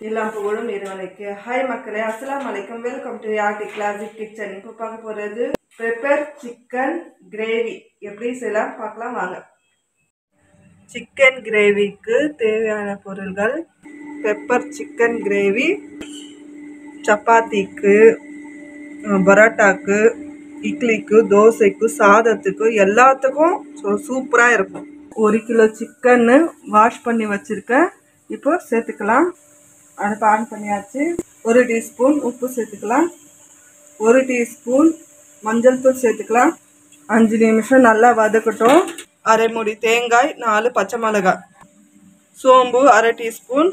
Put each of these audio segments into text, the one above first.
எல்லாம் புகழும் இறைவனுக்கு. ஹாய் மக்களே, அஸ்ஸலாமு அலைக்கும். Welcome to Yatti classic kitchen. இப்போ பார்க்க போகிறது பெப்பர் சிக்கன் கிரேவி. எப்படி செய்யலாம் பார்க்கலாம் வாங்க. சிக்கன் கிரேவிக்கு தேவையான பொருள்கள்: பெப்பர் சிக்கன் கிரேவி சப்பாத்திக்கு, பரோட்டாக்கு, இட்லிக்கு, தோசைக்கு, சாதத்துக்கு எல்லாத்துக்கும் சூப்பராக இருக்கும். 1 கிலோ சிக்கன்னு வாஷ் பண்ணி வச்சுருக்கேன். இப்போ சேர்த்துக்கலாம். அடுப்பு ஆன் பண்ணியாச்சு. 1 டீஸ்பூன் உப்பு சேர்த்துக்கலாம். 1 டீஸ்பூன் மஞ்சள் தூள் சேர்த்துக்கலாம். 5 நிமிஷம் நல்லா வதக்கட்டும். அரை மூடி தேங்காய், 4 பச்சை மிளகாய், சோம்பு 1/2 டீஸ்பூன்,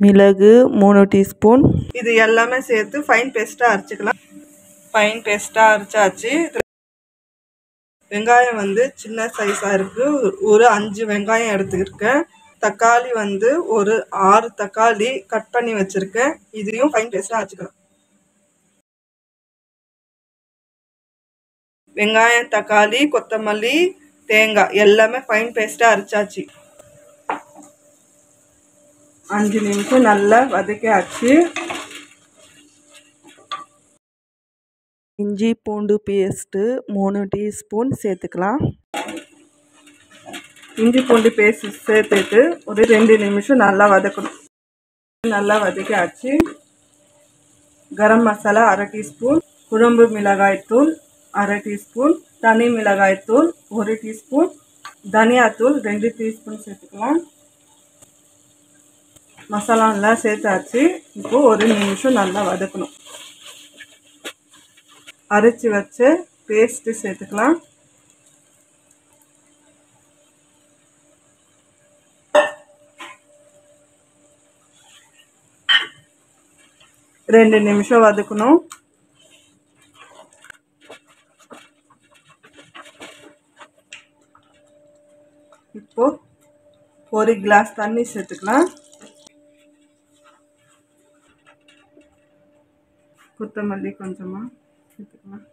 மிளகு 3 டீஸ்பூன். இது எல்லாமே சேர்த்து ஃபைன் பேஸ்ட்டாக அரைச்சிக்கலாம். ஃபைன் பேஸ்ட்டாக அரைச்சாச்சு. வெங்காயம் சின்ன சைஸாக இருக்குது. ஒரு 5 வெங்காயம் எடுத்துருக்கேன். தக்காளி ஒரு 6 தக்காளி கட் பண்ணி வச்சுருக்கேன். இதையும் ஃபைன் பேஸ்ட்டாக அரைச்சிக்கலாம். வெங்காயம், தக்காளி, கொத்தமல்லி, தேங்காய் எல்லாமே ஃபைன் பேஸ்ட்டாக அரைச்சாச்சு. 5 நிமிஷம் நல்லா வதக்கியாச்சு. இஞ்சி பூண்டு பேஸ்ட்டு 3 டீஸ்பூன் சேர்த்துக்கலாம். இஞ்சி பூண்டு பேஸ்ட் சேர்த்துட்டு ஒரு 2 நிமிஷம் நல்லா வதக்கணும். நல்லா வதக்கியாச்சு. கரம் மசாலா 1/2 டீஸ்பூன், குழம்பு மிளகாய்த்தூள் 1/2 டீஸ்பூன், தனி மிளகாய்த்தூள் 1 டீஸ்பூன், தனியாத்தூள் 2 டீஸ்பூன் சேர்த்துக்கலாம். மசாலாலாம் சேர்த்தாச்சு. இப்போது 1 நிமிஷம் நல்லா வதக்கணும். அரைச்சி வச்ச பேஸ்ட்டு சேர்த்துக்கலாம். ரெண்டு நிமிஷம் வதக்கணும். இப்போ 1 கிளாஸ் தண்ணி சேர்த்துக்கலாம். கொத்தமல்லி கொஞ்சமாக சேர்த்துக்கலாம்.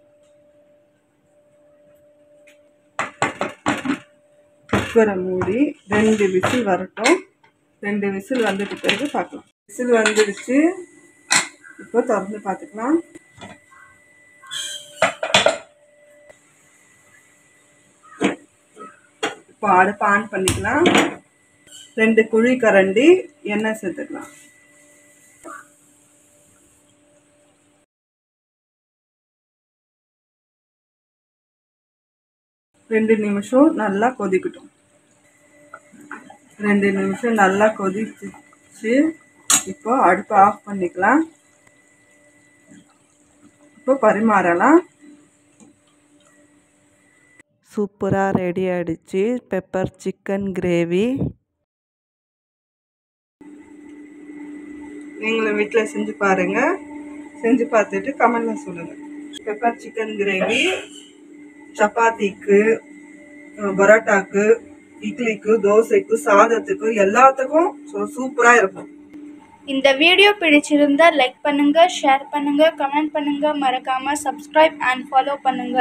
குக்கரை மூடி 2 விசில் வரட்டும். 2 விசில் வந்துட்டு பிறகு பார்க்கலாம். விசில் வந்துடுச்சு. இப்போ திறந்து பார்த்துக்கலாம். இப்போ அடுப்பு ஆன் பண்ணிக்கலாம். 2 குழி கரண்டி எண்ணெய் சேர்த்துக்கலாம். ரெண்டு நிமிஷம் நல்லா கொதிக்கட்டும். 2 நிமிஷம் நல்லா கொதிச்சு. இப்போ அடுப்பை ஆஃப் பண்ணிக்கலாம். இப்போ பரிமாறலாம். சூப்பராக ரெடி ஆகிடுச்சு பெப்பர் சிக்கன் கிரேவி. நீங்களும் வீட்டில் செஞ்சு பாருங்கள். செஞ்சு பார்த்துட்டு கமெண்டில் சொல்லுங்கள். பெப்பர் சிக்கன் கிரேவி சப்பாத்திக்கு, பரோட்டாக்கு, இட்லிக்கு, தோசைக்கு, சாதத்துக்கு எல்லாத்துக்கும் சூப்பராக இருக்கும். இந்த வீடியோ பிடிச்சிருந்தா லைக் பண்ணுங்க, ஷேர் பண்ணுங்க, கமெண்ட் பண்ணுங்க, மறக்காம சப்ஸ்கிரைப் அண்ட் ஃபாலோ பண்ணுங்க.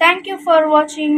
Thank you for watching.